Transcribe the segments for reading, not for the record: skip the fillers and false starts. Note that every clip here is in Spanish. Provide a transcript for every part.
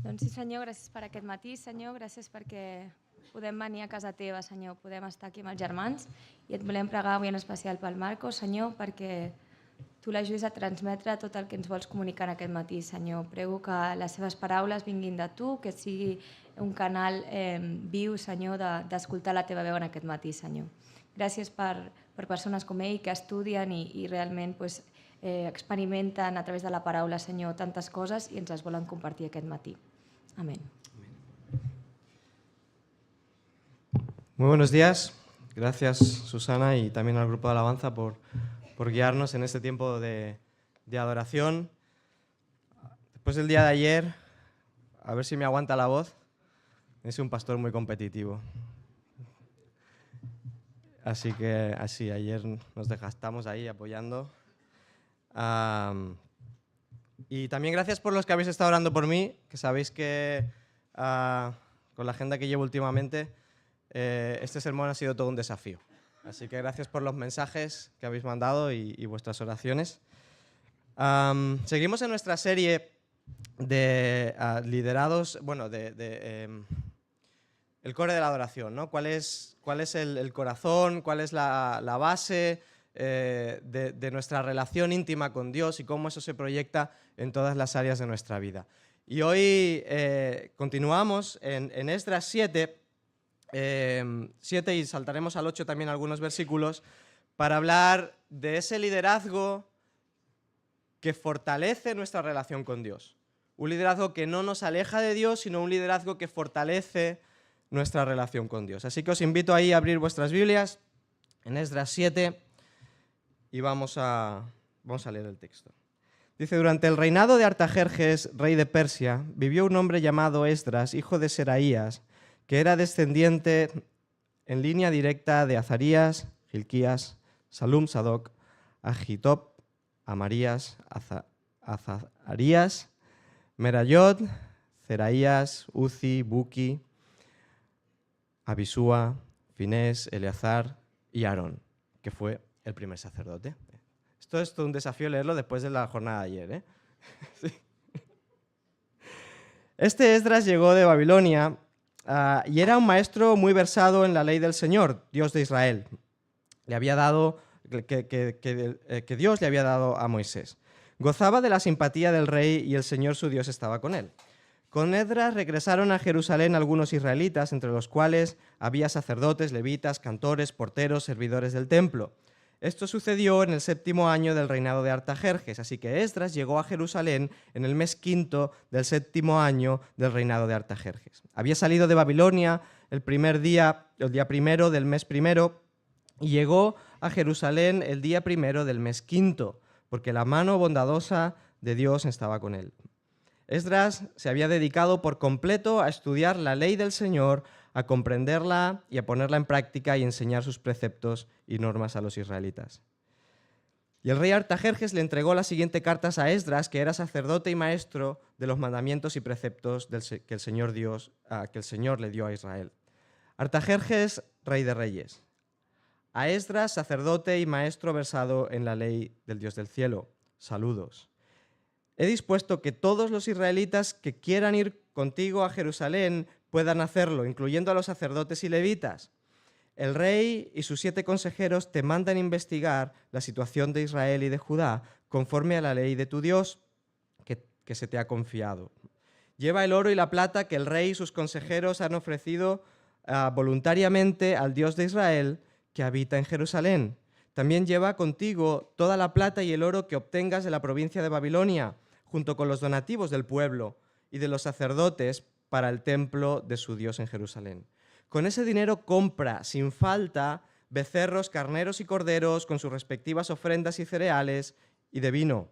Doncs sí, Senyor, gràcies per aquest matí, Senyor, gràcies perquè podem venir a casa teva, Senyor, podem estar aquí amb els germans i et volem pregar avui en especial pel Marco, Senyor, perquè tu l'ajudis a transmetre tot el que ens vols comunicar en aquest matí, Senyor. Prego que les seves paraules vinguin de tu, que sigui un canal viu, Senyor, d'escoltar la teva veu en aquest matí, Senyor. Gràcies per persones com ell que estudien i realment pues, experimenten a través de la paraula, Senyor, tantes coses i ens les volen compartir aquest matí. Amén. Muy buenos días. Gracias, Susana, y también al grupo de alabanza por guiarnos en este tiempo de adoración. Después del día de ayer, a ver si me aguanta la voz, es un pastor muy competitivo. Así que así, ayer nos desgastamos ahí apoyando. Y también gracias por los que habéis estado orando por mí, que sabéis que con la agenda que llevo últimamente, este sermón ha sido todo un desafío. Así que gracias por los mensajes que habéis mandado y vuestras oraciones. Seguimos en nuestra serie de liderados, bueno, el core de la adoración, ¿no? ¿Cuál es el corazón, cuál es la base de nuestra relación íntima con Dios y cómo eso se proyecta en todas las áreas de nuestra vida? Y hoy continuamos en Esdras 7 y saltaremos al 8 también algunos versículos para hablar de ese liderazgo que fortalece nuestra relación con Dios. Un liderazgo que no nos aleja de Dios, sino un liderazgo que fortalece nuestra relación con Dios. Así que os invito ahí a abrir vuestras Biblias en Esdras 7 y vamos a leer el texto. Dice: durante el reinado de Artajerjes, rey de Persia, vivió un hombre llamado Esdras, hijo de Seraías, que era descendiente en línea directa de Azarías, Hilquías, Salum, Sadoc, Agitob, Amarías, Azarías, Merayot, Seraías, Uzi, Buki, Abisúa, Finés, Eleazar y Aarón, que fue el primer sacerdote. Esto es todo un desafío leerlo después de la jornada de ayer, ¿eh? Sí. Este Esdras llegó de Babilonia y era un maestro muy versado en la ley del Señor, Dios de Israel. Le había dado, que Dios le había dado a Moisés. Gozaba de la simpatía del rey y el Señor su Dios estaba con él. Con Esdras regresaron a Jerusalén algunos israelitas, entre los cuales había sacerdotes, levitas, cantores, porteros, servidores del templo. Esto sucedió en el 7º año del reinado de Artajerjes, así que Esdras llegó a Jerusalén en el mes 5º del 7º año del reinado de Artajerjes. Había salido de Babilonia el día primero del mes primero, y llegó a Jerusalén el día primero del mes 5º, porque la mano bondadosa de Dios estaba con él. Esdras se había dedicado por completo a estudiar la ley del Señor, a comprenderla y a ponerla en práctica y enseñar sus preceptos y normas a los israelitas. Y el rey Artajerjes le entregó las siguientes cartas a Esdras, que era sacerdote y maestro de los mandamientos y preceptos que el Señor le dio a Israel. Artajerjes, rey de reyes. A Esdras, sacerdote y maestro versado en la ley del Dios del cielo. Saludos. He dispuesto que todos los israelitas que quieran ir contigo a Jerusalén puedan hacerlo, incluyendo a los sacerdotes y levitas. El rey y sus 7 consejeros te mandan investigar la situación de Israel y de Judá conforme a la ley de tu Dios que se te ha confiado. Lleva el oro y la plata que el rey y sus consejeros han ofrecido voluntariamente al Dios de Israel que habita en Jerusalén. También lleva contigo toda la plata y el oro que obtengas de la provincia de Babilonia, junto con los donativos del pueblo y de los sacerdotes para el templo de su Dios en Jerusalén. Con ese dinero compra sin falta becerros, carneros y corderos con sus respectivas ofrendas y cereales y de vino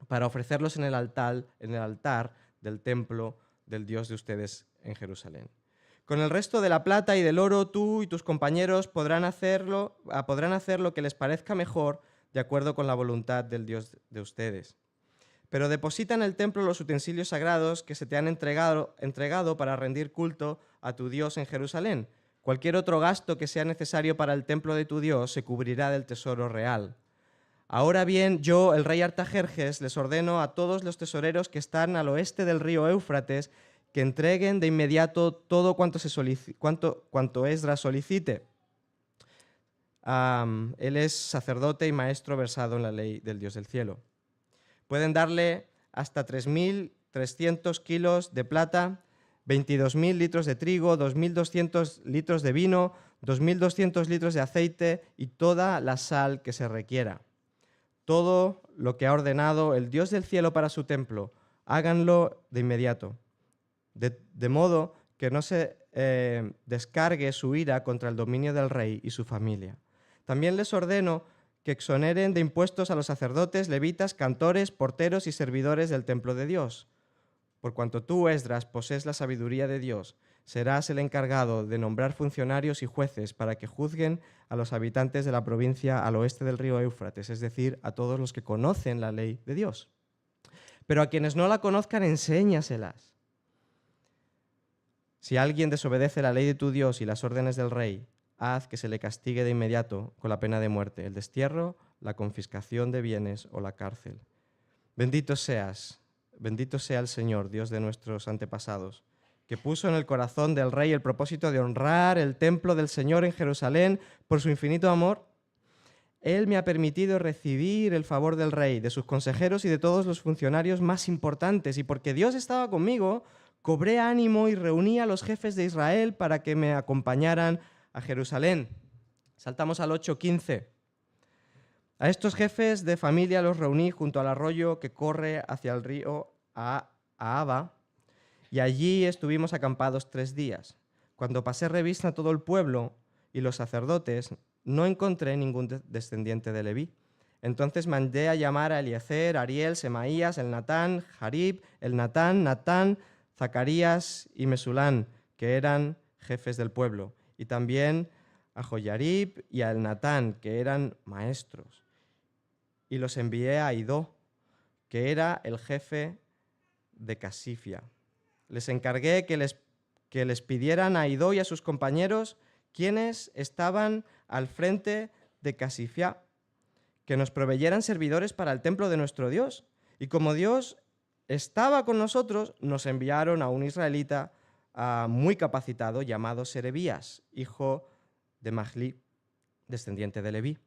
para ofrecerlos en el altar del templo del Dios de ustedes en Jerusalén. Con el resto de la plata y del oro, tú y tus compañeros podrán hacer lo que les parezca mejor de acuerdo con la voluntad del Dios de ustedes. Pero deposita en el templo los utensilios sagrados que se te han entregado para rendir culto a tu Dios en Jerusalén. Cualquier otro gasto que sea necesario para el templo de tu Dios se cubrirá del tesoro real. Ahora bien, yo, el rey Artajerjes, les ordeno a todos los tesoreros que están al oeste del río Éufrates que entreguen de inmediato todo cuanto Esdras solicite. Él es sacerdote y maestro versado en la ley del Dios del cielo. Pueden darle hasta 3.300 kilos de plata, 22.000 litros de trigo, 2.200 litros de vino, 2.200 litros de aceite y toda la sal que se requiera. Todo lo que ha ordenado el Dios del cielo para su templo, háganlo de inmediato, de modo que no se descargue su ira contra el dominio del rey y su familia. También les ordeno que exoneren de impuestos a los sacerdotes, levitas, cantores, porteros y servidores del templo de Dios. Por cuanto tú, Esdras, posees la sabiduría de Dios, serás el encargado de nombrar funcionarios y jueces para que juzguen a los habitantes de la provincia al oeste del río Éufrates, es decir, a todos los que conocen la ley de Dios. Pero a quienes no la conozcan, enséñaselas. Si alguien desobedece la ley de tu Dios y las órdenes del rey, haz que se le castigue de inmediato con la pena de muerte, el destierro, la confiscación de bienes o la cárcel. Bendito sea el Señor, Dios de nuestros antepasados, que puso en el corazón del rey el propósito de honrar el templo del Señor en Jerusalén por su infinito amor. Él me ha permitido recibir el favor del rey, de sus consejeros y de todos los funcionarios más importantes, y porque Dios estaba conmigo, cobré ánimo y reuní a los jefes de Israel para que me acompañaran a Jerusalén. Saltamos al 8:15. A estos jefes de familia los reuní junto al arroyo que corre hacia el río Ahava, y allí estuvimos acampados 3 días. Cuando pasé revista a todo el pueblo y los sacerdotes, no encontré ningún descendiente de Leví. Entonces mandé a llamar a Eliezer, Ariel, Semaías, Elnatán, Jarib, Elnatán, Natán, Zacarías y Mesulán, que eran jefes del pueblo, y también a Joyarib y a Elnatán, que eran maestros. Y los envié a Idó, que era el jefe de Casifia. Les encargué que les pidieran a Idó y a sus compañeros, quienes estaban al frente de Casifia, que nos proveyeran servidores para el templo de nuestro Dios. Y como Dios estaba con nosotros, nos enviaron a un israelita muy capacitado llamado Serebías, hijo de Mahli, descendiente de Leví.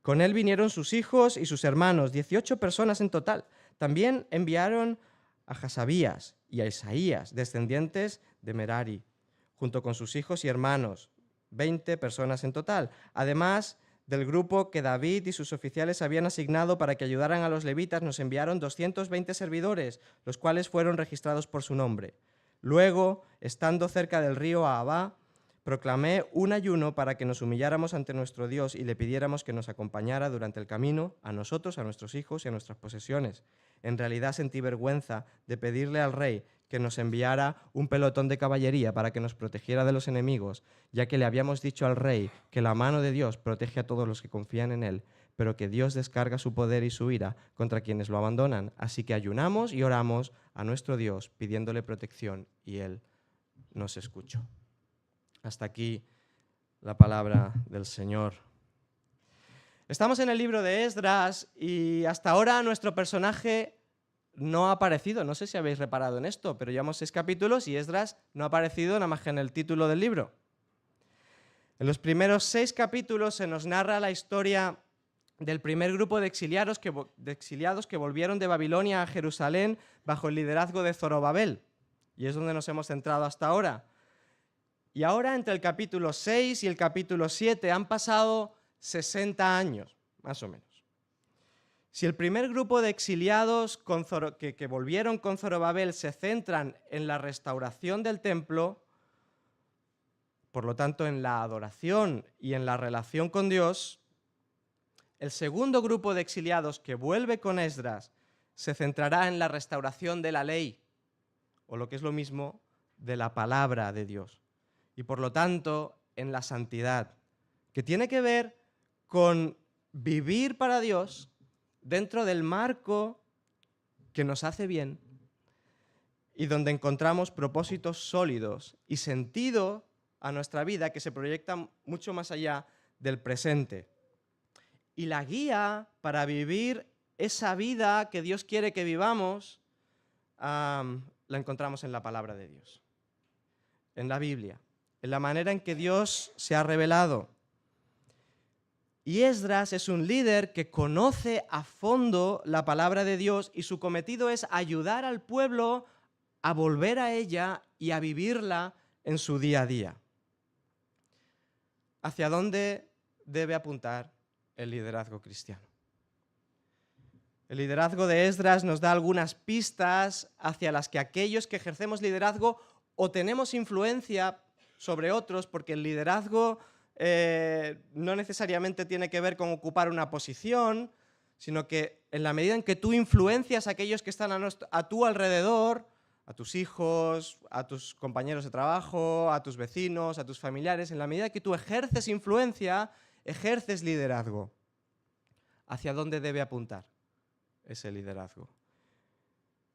Con él vinieron sus hijos y sus hermanos, 18 personas en total. También enviaron a Hasabías y a Isaías, descendientes de Merari, junto con sus hijos y hermanos, 20 personas en total. Además del grupo que David y sus oficiales habían asignado para que ayudaran a los levitas, nos enviaron 220 servidores, los cuales fueron registrados por su nombre. Luego, estando cerca del río Ahava, proclamé un ayuno para que nos humilláramos ante nuestro Dios y le pidiéramos que nos acompañara durante el camino, a nosotros, a nuestros hijos y a nuestras posesiones. En realidad sentí vergüenza de pedirle al rey que nos enviara un pelotón de caballería para que nos protegiera de los enemigos, ya que le habíamos dicho al rey que la mano de Dios protege a todos los que confían en él, pero que Dios descarga su poder y su ira contra quienes lo abandonan. Así que ayunamos y oramos a nuestro Dios pidiéndole protección y él nos escuchó. Hasta aquí la palabra del Señor. Estamos en el libro de Esdras y hasta ahora nuestro personaje no ha aparecido. No sé si habéis reparado en esto, pero llevamos 6 capítulos y Esdras no ha aparecido nada más que en el título del libro. En los primeros 6 capítulos se nos narra la historia del primer grupo de exiliados que volvieron de Babilonia a Jerusalén bajo el liderazgo de Zorobabel. Y es donde nos hemos centrado hasta ahora. Y ahora, entre el capítulo 6 y el capítulo 7, han pasado 60 años, más o menos. Si el primer grupo de exiliados que volvieron con Zorobabel se centran en la restauración del templo, por lo tanto en la adoración y en la relación con Dios, el segundo grupo de exiliados que vuelve con Esdras se centrará en la restauración de la ley, o lo que es lo mismo, de la palabra de Dios. Y por lo tanto, en la santidad, que tiene que ver con vivir para Dios dentro del marco que nos hace bien y donde encontramos propósitos sólidos y sentido a nuestra vida que se proyectan mucho más allá del presente. y la guía para vivir esa vida que Dios quiere que vivamos, la encontramos en la palabra de Dios, en la Biblia, en la manera en que Dios se ha revelado. Y Esdras es un líder que conoce a fondo la palabra de Dios y su cometido es ayudar al pueblo a volver a ella y a vivirla en su día a día. ¿Hacia dónde debe apuntar el liderazgo cristiano? El liderazgo de Esdras nos da algunas pistas hacia las que aquellos que ejercemos liderazgo o tenemos influencia sobre otros, porque el liderazgo no necesariamente tiene que ver con ocupar una posición, sino que en la medida en que tú influencias a aquellos que están a tu alrededor, a tus hijos, a tus compañeros de trabajo, a tus vecinos, a tus familiares, en la medida que tú ejerces influencia, ejerces liderazgo. ¿Hacia dónde debe apuntar ese liderazgo?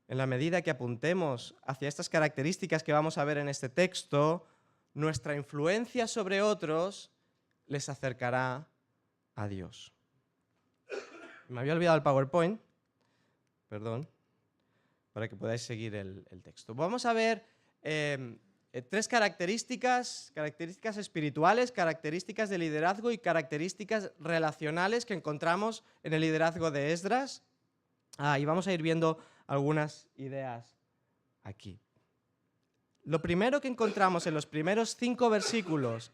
En la medida que apuntemos hacia estas características que vamos a ver en este texto, nuestra influencia sobre otros les acercará a Dios. Me había olvidado el PowerPoint, perdón, para que podáis seguir el texto. Vamos a ver tres características espirituales, características de liderazgo y características relacionales que encontramos en el liderazgo de Esdras. Y vamos a ir viendo algunas ideas aquí. Lo primero que encontramos en los primeros 5 versículos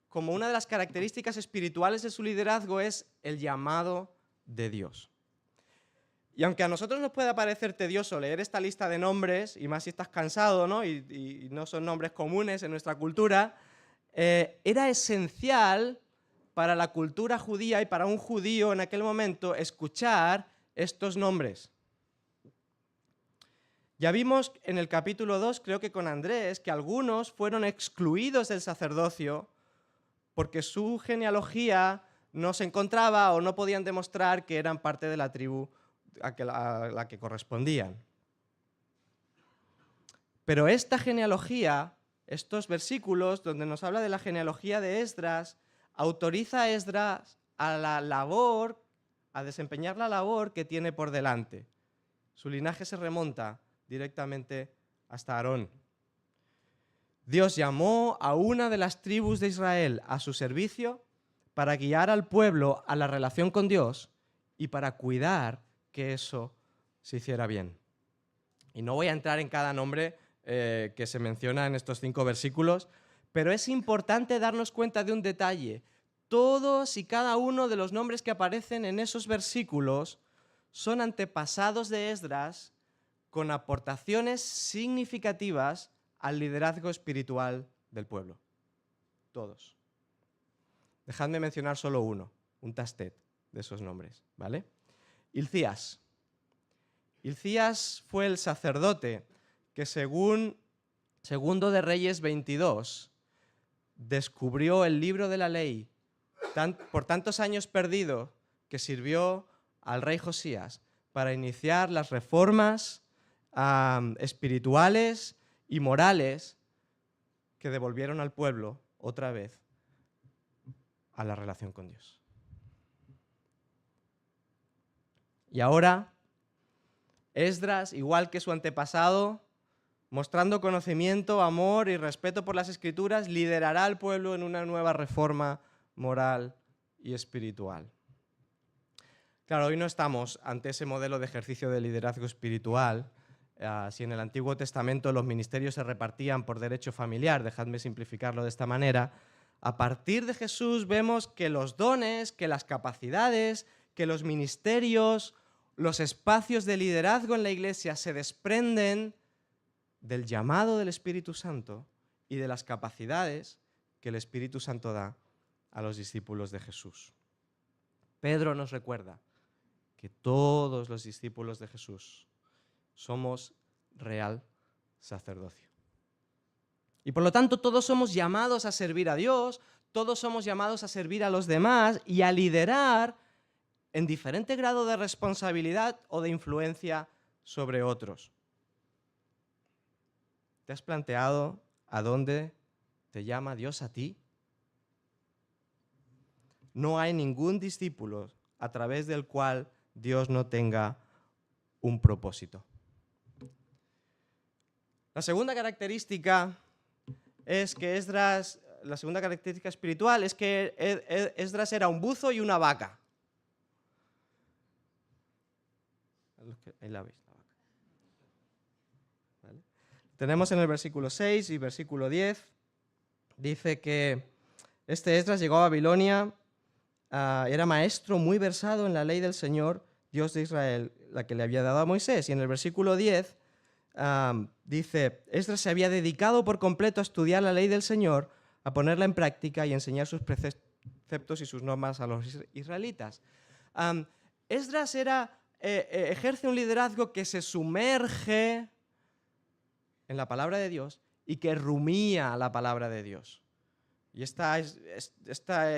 como una de las características espirituales de su liderazgo es el llamado de Dios. Y aunque a nosotros nos pueda parecer tedioso leer esta lista de nombres, y más si estás cansado, ¿no? Y no son nombres comunes en nuestra cultura, era esencial para la cultura judía y para un judío en aquel momento escuchar estos nombres. Ya vimos en el capítulo 2, creo que con Andrés, que algunos fueron excluidos del sacerdocio porque su genealogía no se encontraba o no podían demostrar que eran parte de la tribu a la que correspondían. Pero esta genealogía, estos versículos donde nos habla de la genealogía de Esdras, autoriza a Esdras a desempeñar la labor que tiene por delante. Su linaje se remonta directamente hasta Aarón. Dios llamó a una de las tribus de Israel a su servicio para guiar al pueblo a la relación con Dios y para cuidar que eso se hiciera bien. Y no voy a entrar en cada nombre que se menciona en estos 5 versículos, pero es importante darnos cuenta de un detalle. Todos y cada uno de los nombres que aparecen en esos versículos son antepasados de Esdras con aportaciones significativas al liderazgo espiritual del pueblo. Todos. Dejadme mencionar solo uno, un tastet de esos nombres, ¿vale? Hilcías. Hilcías fue el sacerdote que según Segundo de Reyes 22 descubrió el libro de la ley por tantos años perdido que sirvió al rey Josías para iniciar las reformas espirituales y morales que devolvieron al pueblo otra vez a la relación con Dios. Y ahora, Esdras, igual que su antepasado, mostrando conocimiento, amor y respeto por las Escrituras, liderará al pueblo en una nueva reforma moral y espiritual. Claro, hoy no estamos ante ese modelo de ejercicio de liderazgo espiritual. Si en el Antiguo Testamento los ministerios se repartían por derecho familiar, dejadme simplificarlo de esta manera, a partir de Jesús vemos que los dones, que las capacidades, que los ministerios, los espacios de liderazgo en la Iglesia se desprenden del llamado del Espíritu Santo y de las capacidades que el Espíritu Santo da a los discípulos de Jesús. Pedro nos recuerda que todos los discípulos de Jesús somos real sacerdocio. Y por lo tanto todos somos llamados a servir a Dios, todos somos llamados a servir a los demás y a liderar en diferente grado de responsabilidad o de influencia sobre otros. ¿Te has planteado a dónde te llama Dios a ti? no hay ningún discípulo a través del cual Dios no tenga un propósito. La segunda característica es que Esdras, la segunda característica espiritual es que Esdras era un buzo y una vaca. Ahí la veis, la vaca. ¿Vale? Tenemos en el versículo 6 y versículo 10, dice que este Esdras llegó a Babilonia, era maestro muy versado en la ley del Señor, Dios de Israel, la que le había dado a Moisés. Y en el versículo 10 dice, Esdras se había dedicado por completo a estudiar la ley del Señor, a ponerla en práctica y enseñar sus preceptos y sus normas a los israelitas. Esdras ejerce un liderazgo que se sumerge en la palabra de Dios y que rumía la palabra de Dios. Y esta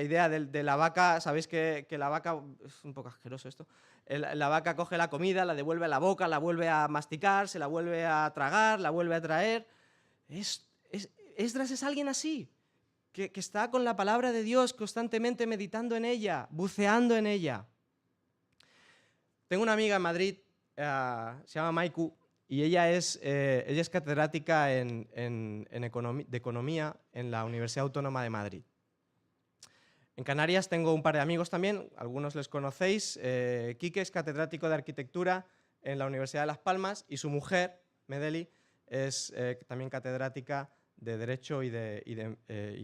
idea de la vaca, sabéis que la vaca, es un poco asqueroso esto, la vaca coge la comida, la devuelve a la boca, la vuelve a masticar, se la vuelve a tragar, la vuelve a traer. Esdras es alguien así, que está con la palabra de Dios constantemente meditando en ella, buceando en ella. Tengo una amiga en Madrid, se llama Maiku, y ella es catedrática de Economía en la Universidad Autónoma de Madrid. En Canarias tengo un par de amigos también, algunos les conocéis. Quique es catedrático de Arquitectura en la Universidad de Las Palmas y su mujer, Medeli, es también catedrática de Derecho y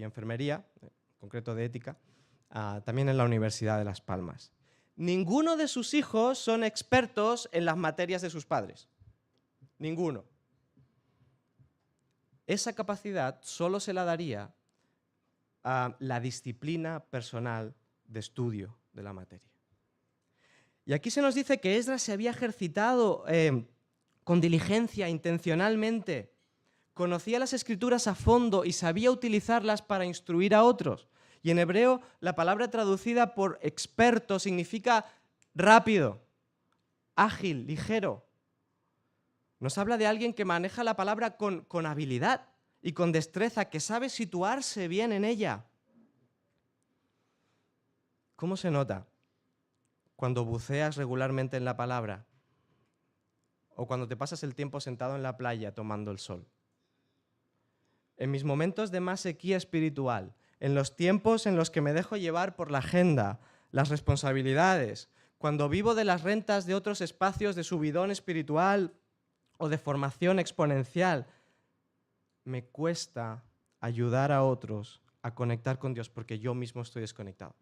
Enfermería, en concreto de Ética, también en la Universidad de Las Palmas. Ninguno de sus hijos son expertos en las materias de sus padres. Ninguno. Esa capacidad solo se la daría a la disciplina personal de estudio de la materia. Y aquí se nos dice que Esdras se había ejercitado con diligencia, intencionalmente, conocía las Escrituras a fondo y sabía utilizarlas para instruir a otros. Y en hebreo la palabra traducida por experto significa rápido, ágil, ligero. Nos habla de alguien que maneja la palabra con habilidad y con destreza, que sabe situarse bien en ella. ¿Cómo se nota cuando buceas regularmente en la palabra o cuando te pasas el tiempo sentado en la playa tomando el sol? En mis momentos de más sequía espiritual, en los tiempos en los que me dejo llevar por la agenda, las responsabilidades, cuando vivo de las rentas de otros espacios de subidón espiritual o de formación exponencial, me cuesta ayudar a otros a conectar con Dios porque yo mismo estoy desconectado.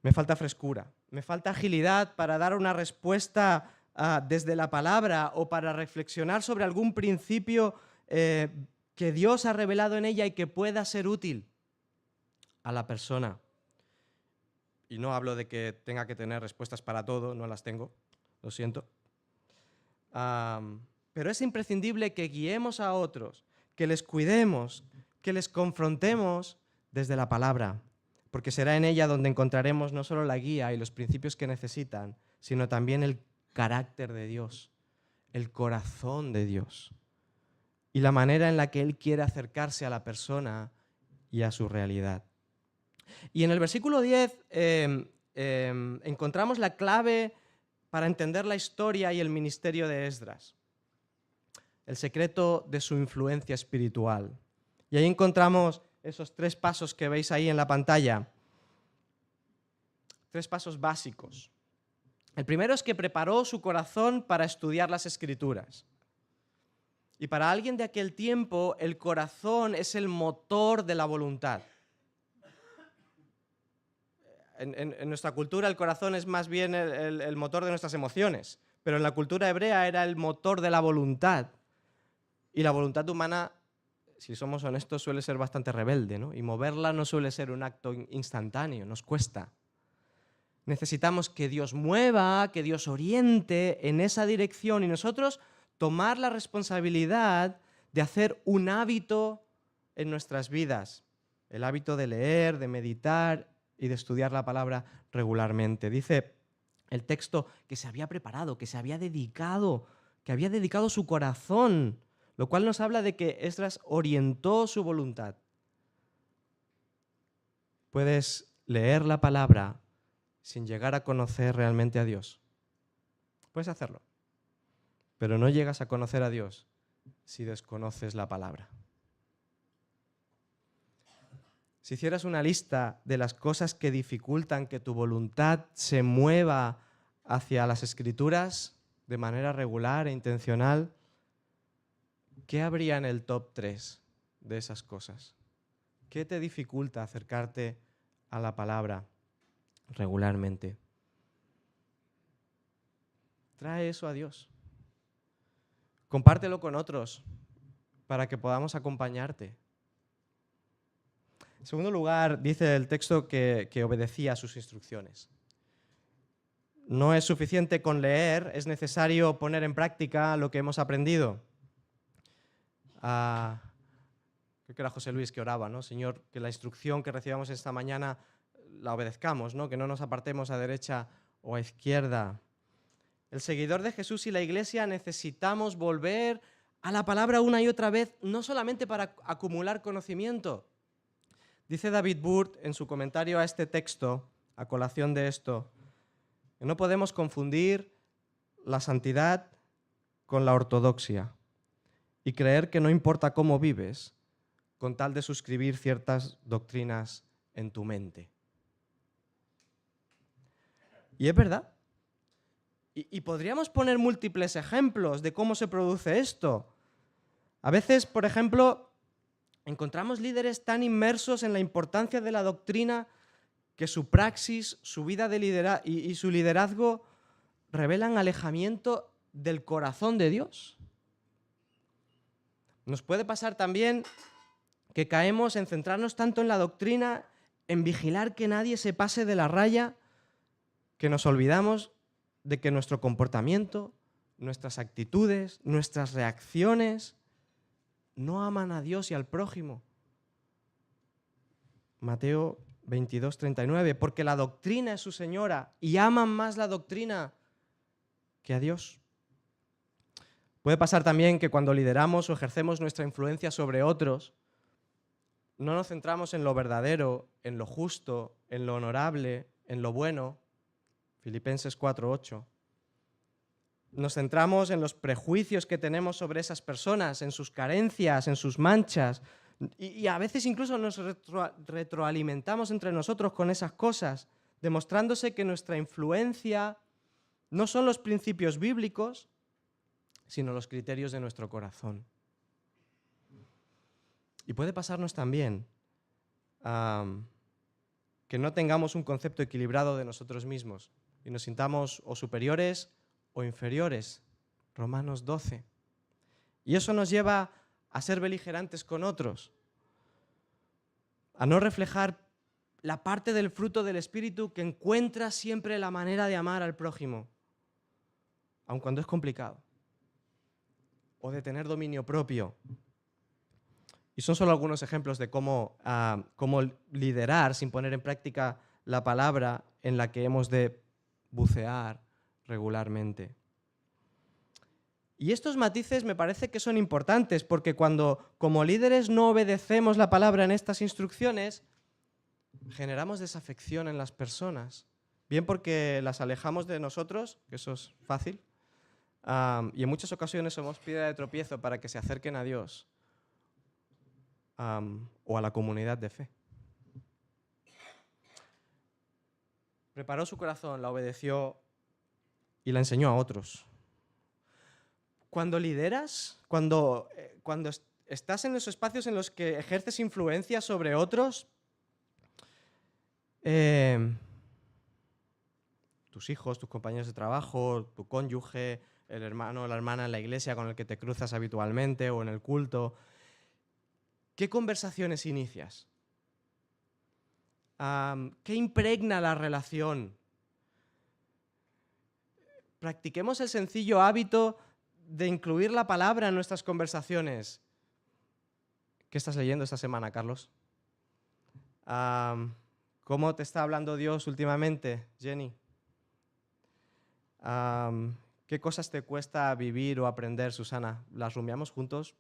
Me falta frescura, me falta agilidad para dar una respuesta desde la palabra o para reflexionar sobre algún principio que Dios ha revelado en ella y que pueda ser útil a la persona. Y no hablo de que tenga que tener respuestas para todo, no las tengo, lo siento. Pero es imprescindible que guiemos a otros, que les cuidemos, que les confrontemos desde la palabra, porque será en ella donde encontraremos no solo la guía y los principios que necesitan, sino también el carácter de Dios, el corazón de Dios y la manera en la que Él quiere acercarse a la persona y a su realidad. Y en el versículo 10 encontramos la clave para entender la historia y el ministerio de Esdras, el secreto de su influencia espiritual. Y ahí encontramos esos 3 pasos que veis ahí en la pantalla, 3 pasos básicos. El primero es que preparó su corazón para estudiar las Escrituras. Y para alguien de aquel tiempo, el corazón es el motor de la voluntad. En nuestra cultura el corazón es más bien el motor de nuestras emociones, pero en la cultura hebrea era el motor de la voluntad. Y la voluntad humana, si somos honestos, suele ser bastante rebelde, ¿no? Y moverla no suele ser un acto instantáneo, nos cuesta. Necesitamos que Dios mueva, que Dios oriente en esa dirección y nosotros tomar la responsabilidad de hacer un hábito en nuestras vidas, el hábito de leer, de meditar y de estudiar la palabra regularmente. Dice el texto que se había preparado, que se había dedicado, que había dedicado su corazón, lo cual nos habla de que Esdras orientó su voluntad. Puedes leer la palabra sin llegar a conocer realmente a Dios. Puedes hacerlo, pero no llegas a conocer a Dios si desconoces la palabra. Si hicieras una lista de las cosas que dificultan que tu voluntad se mueva hacia las Escrituras de manera regular e intencional, ¿qué habría en el top 3 de esas cosas? ¿Qué te dificulta acercarte a la palabra regularmente? Trae eso a Dios. Compártelo con otros para que podamos acompañarte. En segundo lugar, dice el texto que obedecía a sus instrucciones. No es suficiente con leer, es necesario poner en práctica lo que hemos aprendido. Creo que era José Luis que oraba, ¿no? Señor, que la instrucción que recibamos esta mañana la obedezcamos, ¿no? Que no nos apartemos a derecha o a izquierda. El seguidor de Jesús y la Iglesia necesitamos volver a la palabra una y otra vez, no solamente para acumular conocimiento. Dice David Burt en su comentario a este texto, a colación de esto, que no podemos confundir la santidad con la ortodoxia y creer que no importa cómo vives con tal de suscribir ciertas doctrinas en tu mente. Y es verdad. Y podríamos poner múltiples ejemplos de cómo se produce esto. A veces, por ejemplo, encontramos líderes tan inmersos en la importancia de la doctrina que su praxis, su vida de y su liderazgo revelan alejamiento del corazón de Dios. Nos puede pasar también que caemos en centrarnos tanto en la doctrina, en vigilar que nadie se pase de la raya, que nos olvidamos de que nuestro comportamiento, nuestras actitudes, nuestras reacciones no aman a Dios y al prójimo. Mateo 22:39, porque la doctrina es su señora y aman más la doctrina que a Dios. Puede pasar también que cuando lideramos o ejercemos nuestra influencia sobre otros, no nos centramos en lo verdadero, en lo justo, en lo honorable, en lo bueno. Filipenses 4:8. Nos centramos en los prejuicios que tenemos sobre esas personas, en sus carencias, en sus manchas, y a veces incluso nos retroalimentamos entre nosotros con esas cosas, demostrándose que nuestra influencia no son los principios bíblicos, sino los criterios de nuestro corazón. Y puede pasarnos también que no tengamos un concepto equilibrado de nosotros mismos y nos sintamos o superiores o inferiores. Romanos 12. Y eso nos lleva a ser beligerantes con otros, a no reflejar la parte del fruto del Espíritu que encuentra siempre la manera de amar al prójimo, aun cuando es complicado, o de tener dominio propio. Y son solo algunos ejemplos de cómo liderar sin poner en práctica la palabra en la que hemos de bucear regularmente. Y estos matices me parece que son importantes porque cuando como líderes no obedecemos la palabra en estas instrucciones, generamos desafección en las personas. Bien porque las alejamos de nosotros, que eso es fácil, y en muchas ocasiones somos piedra de tropiezo para que se acerquen a Dios o a la comunidad de fe. Preparó su corazón, la obedeció y la enseñó a otros. Cuando lideras, cuando estás en los espacios en los que ejerces influencia sobre otros, tus hijos, tus compañeros de trabajo, tu cónyuge, el hermano o la hermana en la iglesia con el que te cruzas habitualmente o en el culto, ¿qué conversaciones inicias? ¿Qué impregna la relación? Practiquemos el sencillo hábito de incluir la palabra en nuestras conversaciones. ¿Qué estás leyendo esta semana, Carlos? ¿Cómo te está hablando Dios últimamente, Jenny? ¿Qué cosas te cuesta vivir o aprender, Susana? ¿Las rumiamos juntos?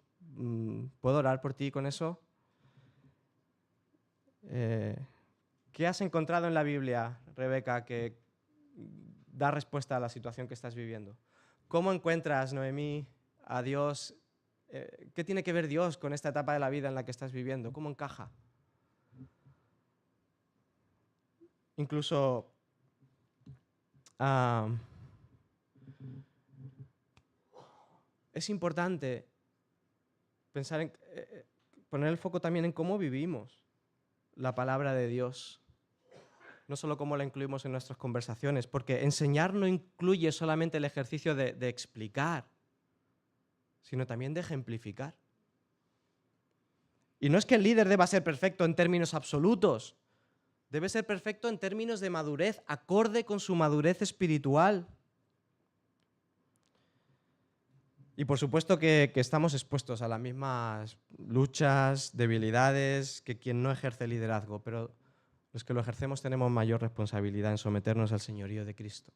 ¿Puedo orar por ti con eso? ¿Qué has encontrado en la Biblia, Rebeca, que da respuesta a la situación que estás viviendo? ¿Cómo encuentras, Noemí, a Dios? ¿Qué tiene que ver Dios con esta etapa de la vida en la que estás viviendo? ¿Cómo encaja? Incluso es importante pensar en poner el foco también en cómo vivimos la palabra de Dios, no solo cómo la incluimos en nuestras conversaciones, porque enseñar no incluye solamente el ejercicio de explicar, sino también de ejemplificar. Y no es que el líder deba ser perfecto en términos absolutos, debe ser perfecto en términos de madurez, acorde con su madurez espiritual. Y por supuesto que estamos expuestos a las mismas luchas, debilidades que quien no ejerce liderazgo, pero los que lo ejercemos tenemos mayor responsabilidad en someternos al señorío de Cristo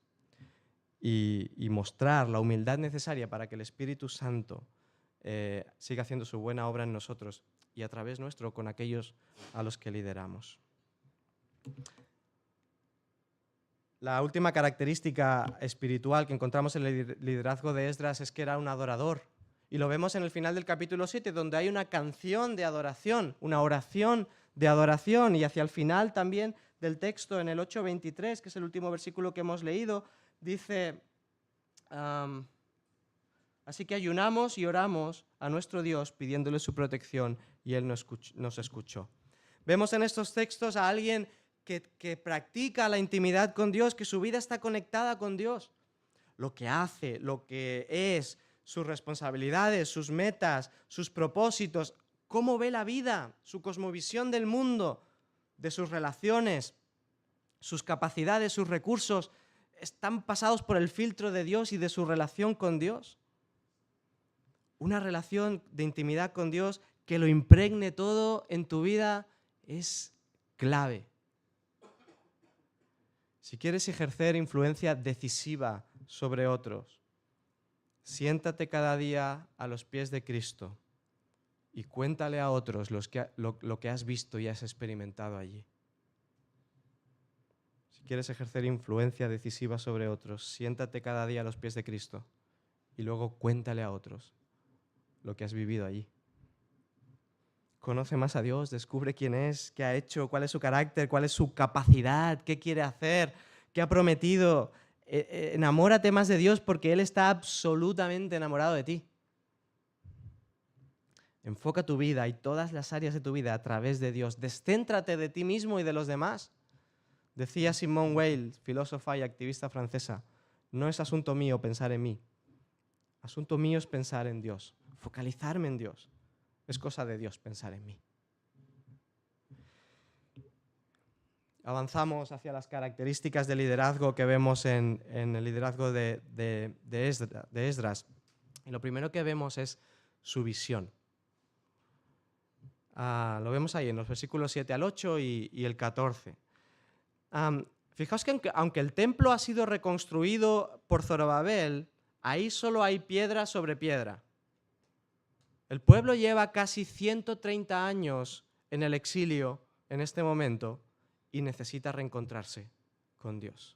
y mostrar la humildad necesaria para que el Espíritu Santo siga haciendo su buena obra en nosotros y a través nuestro con aquellos a los que lideramos. La última característica espiritual que encontramos en el liderazgo de Esdras es que era un adorador. Y lo vemos en el final del capítulo 7, donde hay una canción de adoración, una oración de adoración. Y hacia el final también del texto, en el 8:23, que es el último versículo que hemos leído, dice, así que ayunamos y oramos a nuestro Dios pidiéndole su protección y Él nos escuchó. Vemos en estos textos a alguien que practica la intimidad con Dios, que su vida está conectada con Dios. Lo que hace, lo que es, sus responsabilidades, sus metas, sus propósitos, cómo ve la vida, su cosmovisión del mundo, de sus relaciones, sus capacidades, sus recursos, están pasados por el filtro de Dios y de su relación con Dios. Una relación de intimidad con Dios que lo impregne todo en tu vida es clave. Si quieres ejercer influencia decisiva sobre otros, siéntate cada día a los pies de Cristo y cuéntale a otros lo que has visto y has experimentado allí. Si quieres ejercer influencia decisiva sobre otros, siéntate cada día a los pies de Cristo y luego cuéntale a otros lo que has vivido allí. Conoce más a Dios, descubre quién es, qué ha hecho, cuál es su carácter, cuál es su capacidad, qué quiere hacer, qué ha prometido. Enamórate más de Dios porque Él está absolutamente enamorado de ti. Enfoca tu vida y todas las áreas de tu vida a través de Dios. Descéntrate de ti mismo y de los demás. Decía Simone Weil, filósofa y activista francesa, no es asunto mío pensar en mí. Asunto mío es pensar en Dios, focalizarme en Dios. Es cosa de Dios pensar en mí. Avanzamos hacia las características de liderazgo que vemos en el liderazgo de Esdras. Y lo primero que vemos es su visión. Lo vemos ahí en los versículos 7 al 8 y el 14. Fijaos que aunque el templo ha sido reconstruido por Zorobabel, ahí solo hay piedra sobre piedra. El pueblo lleva casi 130 años en el exilio en este momento y necesita reencontrarse con Dios.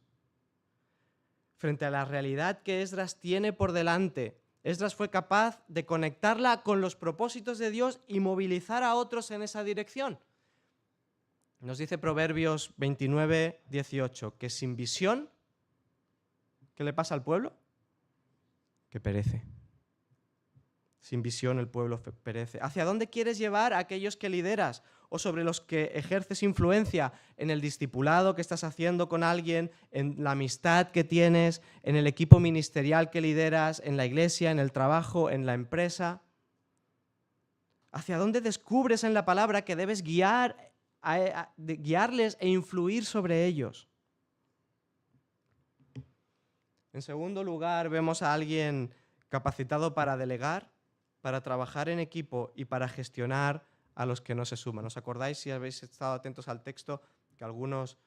Frente a la realidad que Esdras tiene por delante, Esdras fue capaz de conectarla con los propósitos de Dios y movilizar a otros en esa dirección. Nos dice Proverbios 29:18 que sin visión, ¿qué le pasa al pueblo? Que perece. Sin visión el pueblo perece. ¿Hacia dónde quieres llevar a aquellos que lideras o sobre los que ejerces influencia en el discipulado que estás haciendo con alguien, en la amistad que tienes, en el equipo ministerial que lideras, en la iglesia, en el trabajo, en la empresa? ¿Hacia dónde descubres en la palabra que debes guiarles e influir sobre ellos? En segundo lugar, vemos a alguien capacitado para delegar, para trabajar en equipo y para gestionar a los que no se suman. ¿Os acordáis, si habéis estado atentos al texto, que algunos,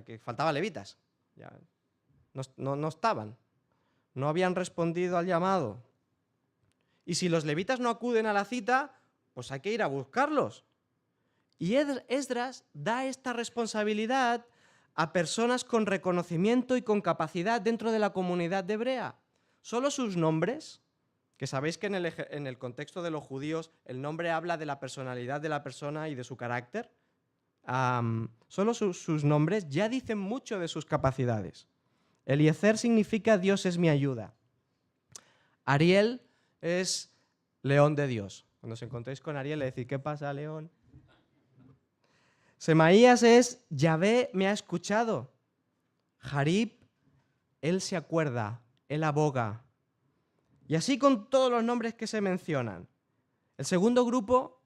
que faltaban levitas? Ya, no estaban, no habían respondido al llamado. Y si los levitas no acuden a la cita, pues hay que ir a buscarlos. Y Esdras da esta responsabilidad a personas con reconocimiento y con capacidad dentro de la comunidad de hebrea. Solo sus nombres, que sabéis que en el contexto de los judíos el nombre habla de la personalidad de la persona y de su carácter, solo sus nombres ya dicen mucho de sus capacidades. Eliezer significa Dios es mi ayuda. Ariel es león de Dios. Cuando os encontréis con Ariel, le decís, ¿qué pasa, león? Semaías es Yahvé me ha escuchado. Jarib, él se acuerda, él aboga. Y así con todos los nombres que se mencionan. El segundo grupo,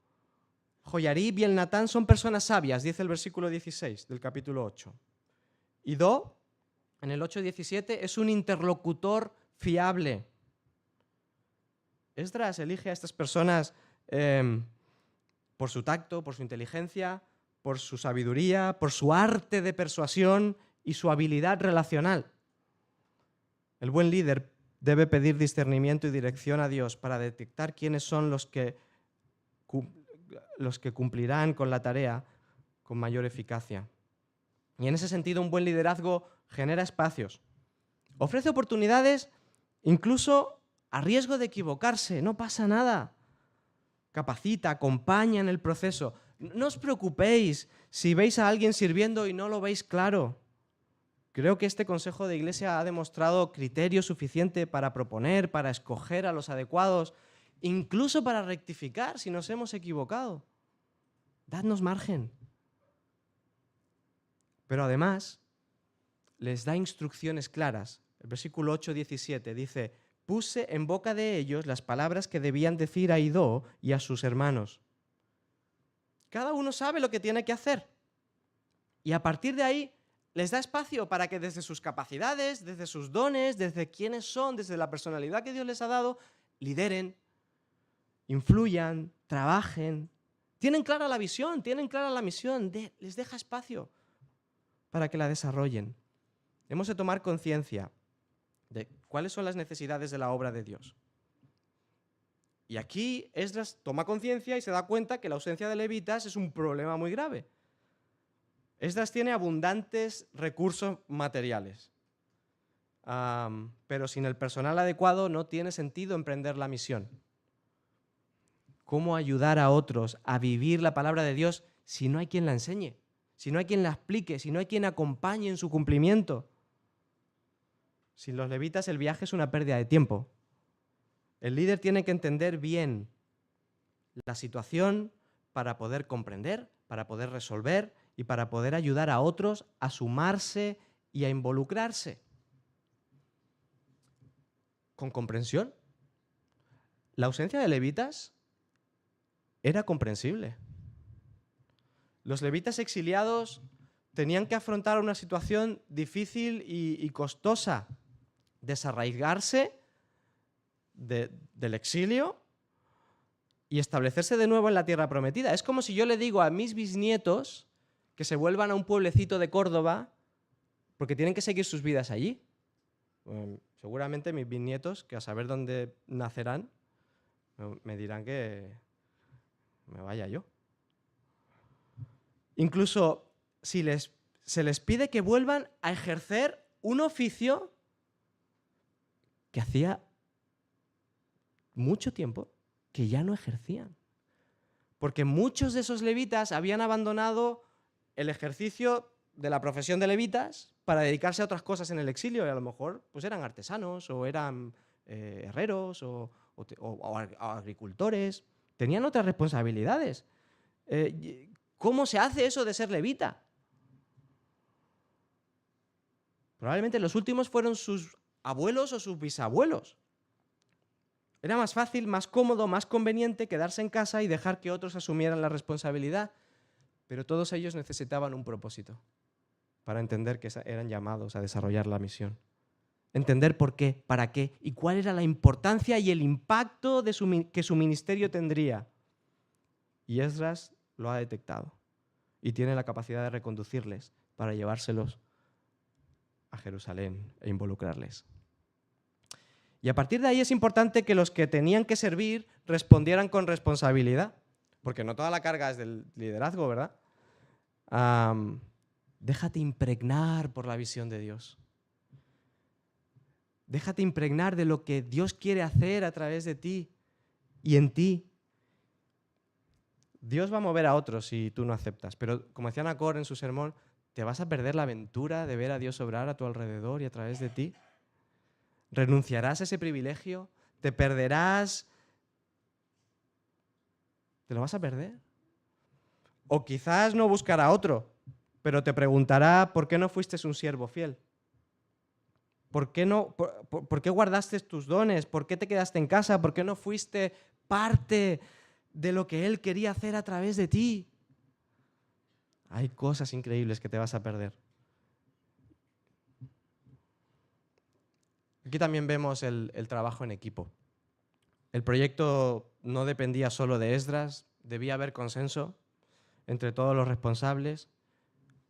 Joyarib y el Natán, son personas sabias, dice el versículo 16 del capítulo 8. Idó, en el 8:17, es un interlocutor fiable. Esdras elige a estas personas por su tacto, por su inteligencia, por su sabiduría, por su arte de persuasión y su habilidad relacional. El buen líder debe pedir discernimiento y dirección a Dios para detectar quiénes son los que cumplirán con la tarea con mayor eficacia. Y en ese sentido, un buen liderazgo genera espacios. Ofrece oportunidades incluso a riesgo de equivocarse, no pasa nada. Capacita, acompaña en el proceso. No os preocupéis si veis a alguien sirviendo y no lo veis claro. Creo que este consejo de iglesia ha demostrado criterio suficiente para proponer, para escoger a los adecuados, incluso para rectificar si nos hemos equivocado. Dadnos margen. Pero además, les da instrucciones claras. El versículo 8:17 dice, puse en boca de ellos las palabras que debían decir a Idó y a sus hermanos. Cada uno sabe lo que tiene que hacer. Y a partir de ahí les da espacio para que desde sus capacidades, desde sus dones, desde quiénes son, desde la personalidad que Dios les ha dado, lideren, influyan, trabajen. Tienen clara la visión, tienen clara la misión, les deja espacio para que la desarrollen. Hemos de tomar conciencia de cuáles son las necesidades de la obra de Dios. Y aquí Esdras toma conciencia y se da cuenta que la ausencia de levitas es un problema muy grave. Esdras tiene abundantes recursos materiales, pero sin el personal adecuado no tiene sentido emprender la misión. ¿Cómo ayudar a otros a vivir la palabra de Dios si no hay quien la enseñe, si no hay quien la explique, si no hay quien acompañe en su cumplimiento? Sin los levitas el viaje es una pérdida de tiempo. El líder tiene que entender bien la situación para poder comprender, para poder resolver y para poder ayudar a otros a sumarse y a involucrarse. Con comprensión. La ausencia de levitas era comprensible. Los levitas exiliados tenían que afrontar una situación difícil y costosa. Desarraigarse del exilio y establecerse de nuevo en la tierra prometida. Es como si yo le digo a mis bisnietos que se vuelvan a un pueblecito de Córdoba porque tienen que seguir sus vidas allí. Seguramente mis bisnietos, que a saber dónde nacerán, me dirán que me vaya yo. Incluso si se les pide que vuelvan a ejercer un oficio que hacía mucho tiempo que ya no ejercían. Porque muchos de esos levitas habían abandonado el ejercicio de la profesión de levitas para dedicarse a otras cosas en el exilio, y a lo mejor pues eran artesanos o eran herreros o agricultores. Tenían otras responsabilidades. ¿Cómo se hace eso de ser levita? Probablemente los últimos fueron sus abuelos o sus bisabuelos. Era más fácil, más cómodo, más conveniente quedarse en casa y dejar que otros asumieran la responsabilidad. Pero todos ellos necesitaban un propósito para entender que eran llamados a desarrollar la misión. Entender por qué, para qué y cuál era la importancia y el impacto que su ministerio tendría. Y Esdras lo ha detectado y tiene la capacidad de reconducirles para llevárselos a Jerusalén e involucrarles. Y a partir de ahí es importante que los que tenían que servir respondieran con responsabilidad. porque no toda la carga es del liderazgo, ¿verdad? Déjate impregnar por la visión de Dios. Déjate impregnar de lo que Dios quiere hacer a través de ti y en ti. Dios va a mover a otros si tú no aceptas, pero como decía Nacor en su sermón, ¿te vas a perder la aventura de ver a Dios obrar a tu alrededor y a través de ti? ¿Renunciarás a ese privilegio? ¿Te perderás? ¿Te lo vas a perder? O quizás no buscará otro, pero te preguntará ¿por qué no fuiste un siervo fiel? ¿Por qué guardaste tus dones? ¿Por qué te quedaste en casa? ¿Por qué no fuiste parte de lo que Él quería hacer a través de ti? Hay cosas increíbles que te vas a perder. Aquí también vemos el trabajo en equipo. El proyecto no dependía solo de Esdras, debía haber consenso entre todos los responsables,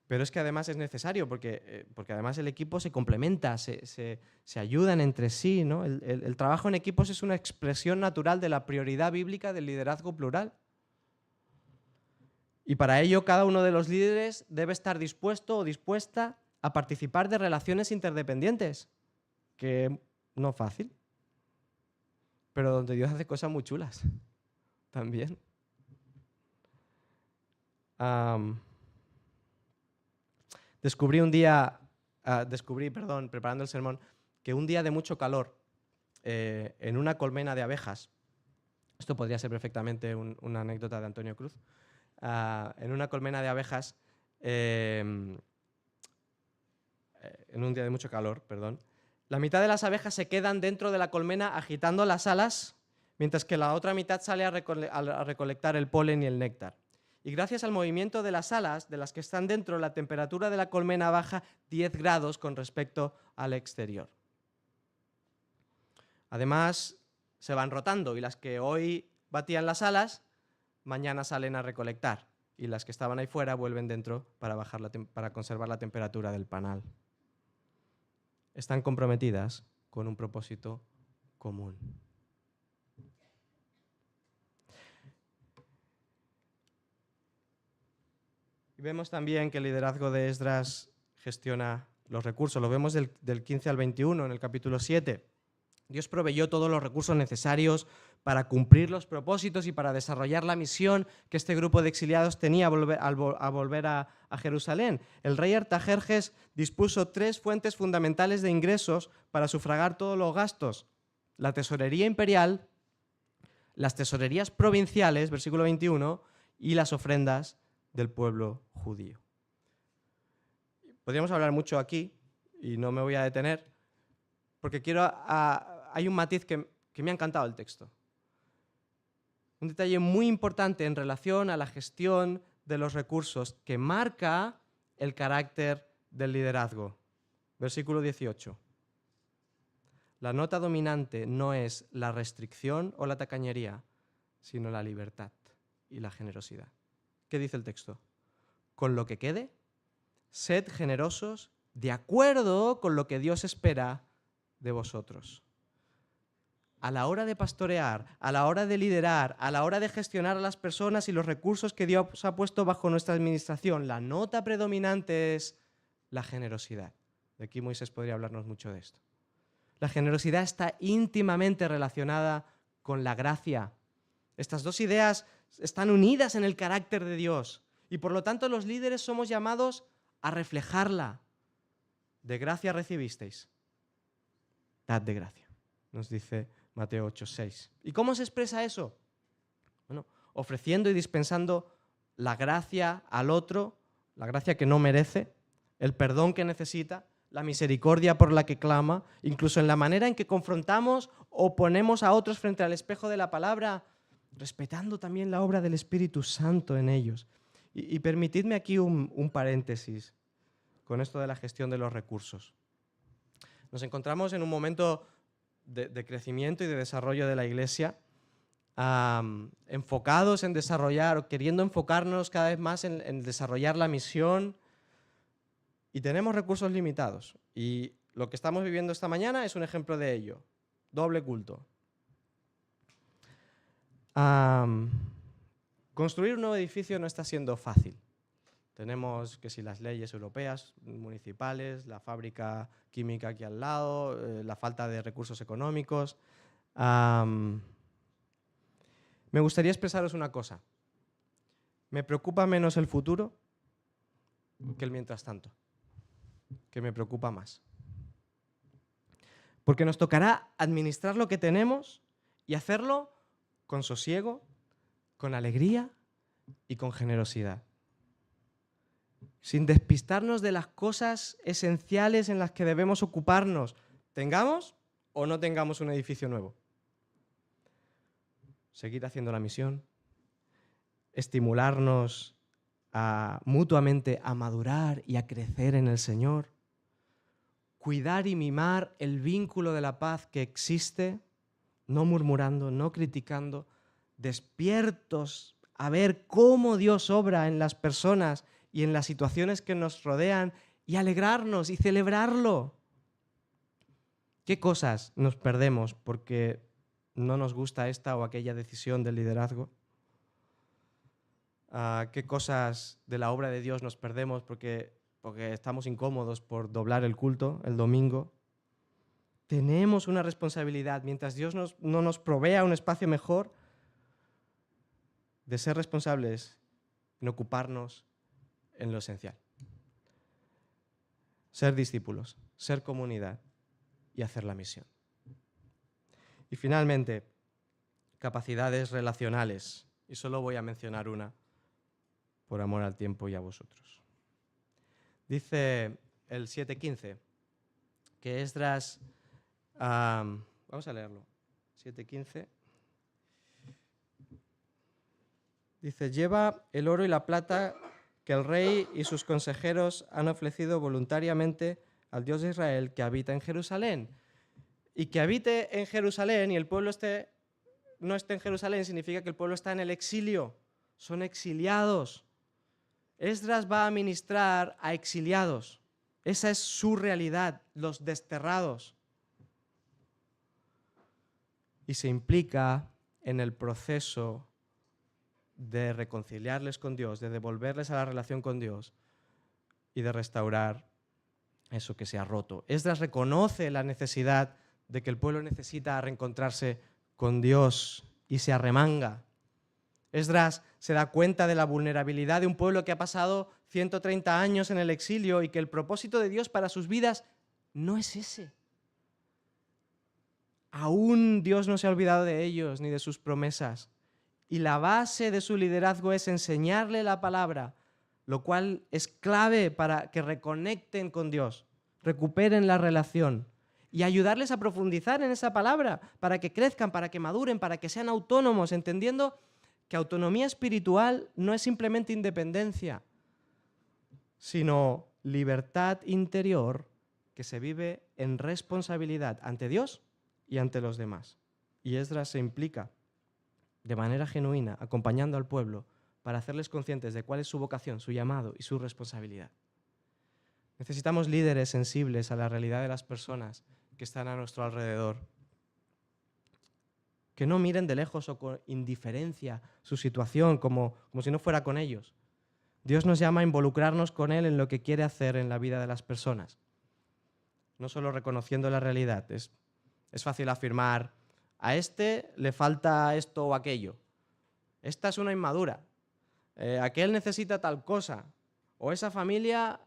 pero es que además es necesario porque además el equipo se complementa, se ayudan entre sí, ¿no? El trabajo en equipos es una expresión natural de la prioridad bíblica del liderazgo plural. Y para ello cada uno de los líderes debe estar dispuesto o dispuesta a participar de relaciones interdependientes, que no es fácil, pero donde Dios hace cosas muy chulas también. Descubrí, preparando el sermón, que un día de mucho calor, en una colmena de abejas, esto podría ser perfectamente una anécdota de Antonio Cruz, en una colmena de abejas, en un día de mucho calor, la mitad de las abejas se quedan dentro de la colmena agitando las alas, mientras que la otra mitad sale a recolectar el polen y el néctar. Y gracias al movimiento de las alas, de las que están dentro, la temperatura de la colmena baja 10 grados con respecto al exterior. Además, se van rotando y las que hoy batían las alas, mañana salen a recolectar. Y las que estaban ahí fuera vuelven dentro para conservar la temperatura del panal. Están comprometidas con un propósito común. Y vemos también que el liderazgo de Esdras gestiona los recursos. Lo vemos del 15 al 21 en el capítulo 7. Dios proveyó todos los recursos necesarios para cumplir los propósitos y para desarrollar la misión que este grupo de exiliados tenía al volver a Jerusalén. El rey Artajerjes dispuso 3 fuentes fundamentales de ingresos para sufragar todos los gastos: la tesorería imperial, las tesorerías provinciales, versículo 21, y las ofrendas del pueblo judío. Podríamos hablar mucho aquí y no me voy a detener porque hay un matiz que me ha encantado del texto. Un detalle muy importante en relación a la gestión de los recursos que marca el carácter del liderazgo. Versículo 18. La nota dominante no es la restricción o la tacañería, sino la libertad y la generosidad. ¿Qué dice el texto? Con lo que quede, sed generosos de acuerdo con lo que Dios espera de vosotros. A la hora de pastorear, a la hora de liderar, a la hora de gestionar a las personas y los recursos que Dios ha puesto bajo nuestra administración, la nota predominante es la generosidad. De aquí Moisés podría hablarnos mucho de esto. La generosidad está íntimamente relacionada con la gracia. Estas dos ideas están unidas en el carácter de Dios y por lo tanto los líderes somos llamados a reflejarla. De gracia recibisteis, dad de gracia, nos dice Mateo 8:6. ¿Y cómo se expresa eso? Bueno, ofreciendo y dispensando la gracia al otro, la gracia que no merece, el perdón que necesita, la misericordia por la que clama, incluso en la manera en que confrontamos o ponemos a otros frente al espejo de la palabra, respetando también la obra del Espíritu Santo en ellos. Y permitidme aquí un paréntesis con esto de la gestión de los recursos. Nos encontramos en un momento de crecimiento y de desarrollo de la Iglesia, enfocados en desarrollar, o queriendo enfocarnos cada vez más en desarrollar la misión, y tenemos recursos limitados. Y lo que estamos viviendo esta mañana es un ejemplo de ello. Doble culto. Construir un nuevo edificio no está siendo fácil. Tenemos que si las leyes europeas, municipales, la fábrica química aquí al lado, la falta de recursos económicos. Me gustaría expresaros una cosa. Me preocupa menos el futuro que el mientras tanto, que me preocupa más. Porque nos tocará administrar lo que tenemos y hacerlo con sosiego, con alegría y con generosidad. Sin despistarnos de las cosas esenciales en las que debemos ocuparnos, tengamos o no tengamos un edificio nuevo. Seguir haciendo la misión, estimularnos mutuamente a madurar y a crecer en el Señor, cuidar y mimar el vínculo de la paz que existe, no murmurando, no criticando, despiertos a ver cómo Dios obra en las personas y en las situaciones que nos rodean y alegrarnos y celebrarlo. ¿Qué cosas nos perdemos porque no nos gusta esta o aquella decisión del liderazgo? ¿Qué cosas de la obra de Dios nos perdemos porque estamos incómodos por doblar el culto el domingo? Tenemos una responsabilidad, mientras Dios no nos provea un espacio mejor, de ser responsables en ocuparnos en lo esencial. Ser discípulos, ser comunidad y hacer la misión. Y finalmente, capacidades relacionales. Y solo voy a mencionar una, por amor al tiempo y a vosotros. Dice el 7.15 que Esdras, vamos a leerlo, 7.15, dice: lleva el oro y la plata que el rey y sus consejeros han ofrecido voluntariamente al Dios de Israel que habita en Jerusalén. Y que habite en Jerusalén y el pueblo no esté en Jerusalén significa que el pueblo está en el exilio, son exiliados. Esdras va a ministrar a exiliados. Esa es su realidad, los desterrados. Y se implica en el proceso de reconciliarles con Dios, de devolverles a la relación con Dios y de restaurar eso que se ha roto. Esdras reconoce la necesidad de que el pueblo necesita reencontrarse con Dios y se arremanga. Esdras se da cuenta de la vulnerabilidad de un pueblo que ha pasado 130 años en el exilio y que el propósito de Dios para sus vidas no es ese. Aún Dios no se ha olvidado de ellos ni de sus promesas. Y la base de su liderazgo es enseñarle la palabra, lo cual es clave para que reconecten con Dios, recuperen la relación y ayudarles a profundizar en esa palabra para que crezcan, para que maduren, para que sean autónomos, entendiendo que autonomía espiritual no es simplemente independencia, sino libertad interior que se vive en responsabilidad ante Dios y ante los demás. Y Esdras se implica de manera genuina, acompañando al pueblo para hacerles conscientes de cuál es su vocación, su llamado y su responsabilidad. Necesitamos líderes sensibles a la realidad de las personas que están a nuestro alrededor, que no miren de lejos o con indiferencia su situación como si no fuera con ellos. Dios nos llama a involucrarnos con Él en lo que quiere hacer en la vida de las personas, no solo reconociendo la realidad. Es fácil afirmar: a este le falta esto o aquello, esta es una inmadura, aquel necesita tal cosa, o esa familia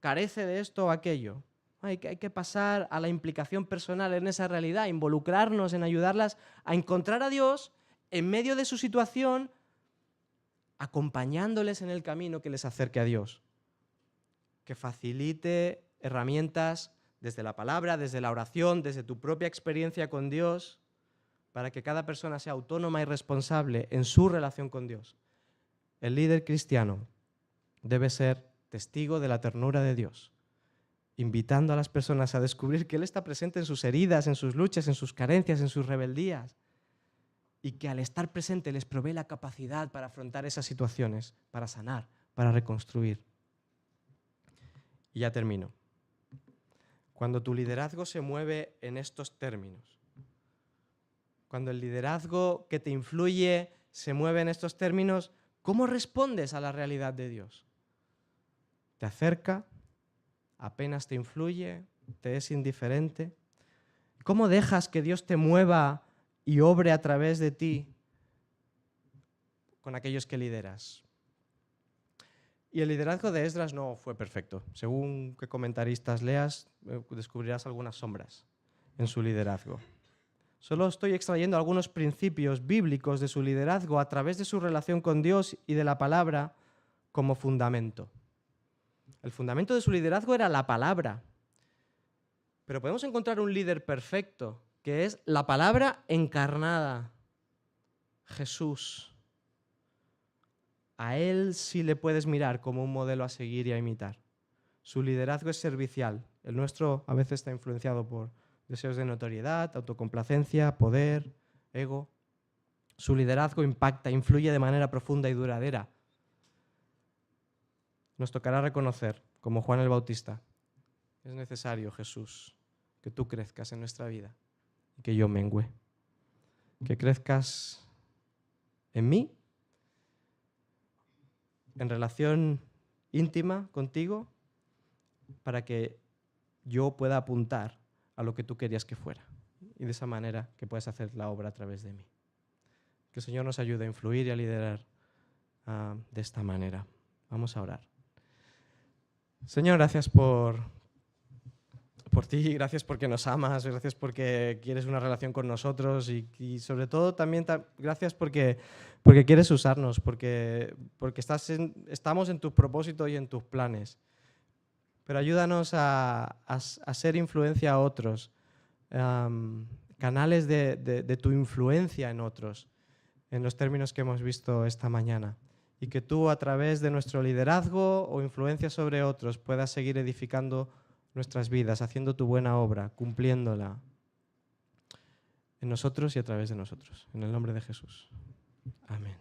carece de esto o aquello. Hay que pasar a la implicación personal en esa realidad, involucrarnos en ayudarlas a encontrar a Dios en medio de su situación, acompañándoles en el camino que les acerque a Dios, que facilite herramientas desde la palabra, desde la oración, desde tu propia experiencia con Dios, para que cada persona sea autónoma y responsable en su relación con Dios. El líder cristiano debe ser testigo de la ternura de Dios, invitando a las personas a descubrir que Él está presente en sus heridas, en sus luchas, en sus carencias, en sus rebeldías, y que al estar presente les provee la capacidad para afrontar esas situaciones, para sanar, para reconstruir. Y ya termino. Cuando tu liderazgo se mueve en estos términos, cuando el liderazgo que te influye se mueve en estos términos, ¿cómo respondes a la realidad de Dios? ¿Te acerca? ¿Apenas te influye? ¿Te es indiferente? ¿Cómo dejas que Dios te mueva y obre a través de ti con aquellos que lideras? Y el liderazgo de Esdras no fue perfecto. Según qué comentaristas leas, descubrirás algunas sombras en su liderazgo. Solo estoy extrayendo algunos principios bíblicos de su liderazgo a través de su relación con Dios y de la palabra como fundamento. El fundamento de su liderazgo era la palabra. Pero podemos encontrar un líder perfecto, que es la palabra encarnada, Jesús. A él sí le puedes mirar como un modelo a seguir y a imitar. Su liderazgo es servicial. El nuestro a veces está influenciado por deseos de notoriedad, autocomplacencia, poder, ego. Su liderazgo impacta, influye de manera profunda y duradera. Nos tocará reconocer, como Juan el Bautista, es necesario, Jesús, que tú crezcas en nuestra vida y que yo mengüe. Que crezcas en mí, en relación íntima contigo, para que yo pueda apuntar a lo que tú querías que fuera. Y de esa manera que puedas hacer la obra a través de mí. Que el Señor nos ayude a influir y a liderar de esta manera. Vamos a orar. Señor, gracias por ti, gracias porque nos amas, gracias porque quieres una relación con nosotros y sobre todo también gracias porque quieres usarnos, porque estamos en tus propósitos y en tus planes. Pero ayúdanos a ser influencia a otros, canales de tu influencia en otros, en los términos que hemos visto esta mañana. Y que tú, a través de nuestro liderazgo o influencia sobre otros, puedas seguir edificando nuestras vidas, haciendo tu buena obra, cumpliéndola en nosotros y a través de nosotros. En el nombre de Jesús. Amén.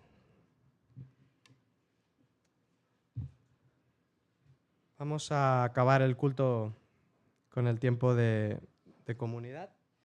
Vamos a acabar el culto con el tiempo de comunidad.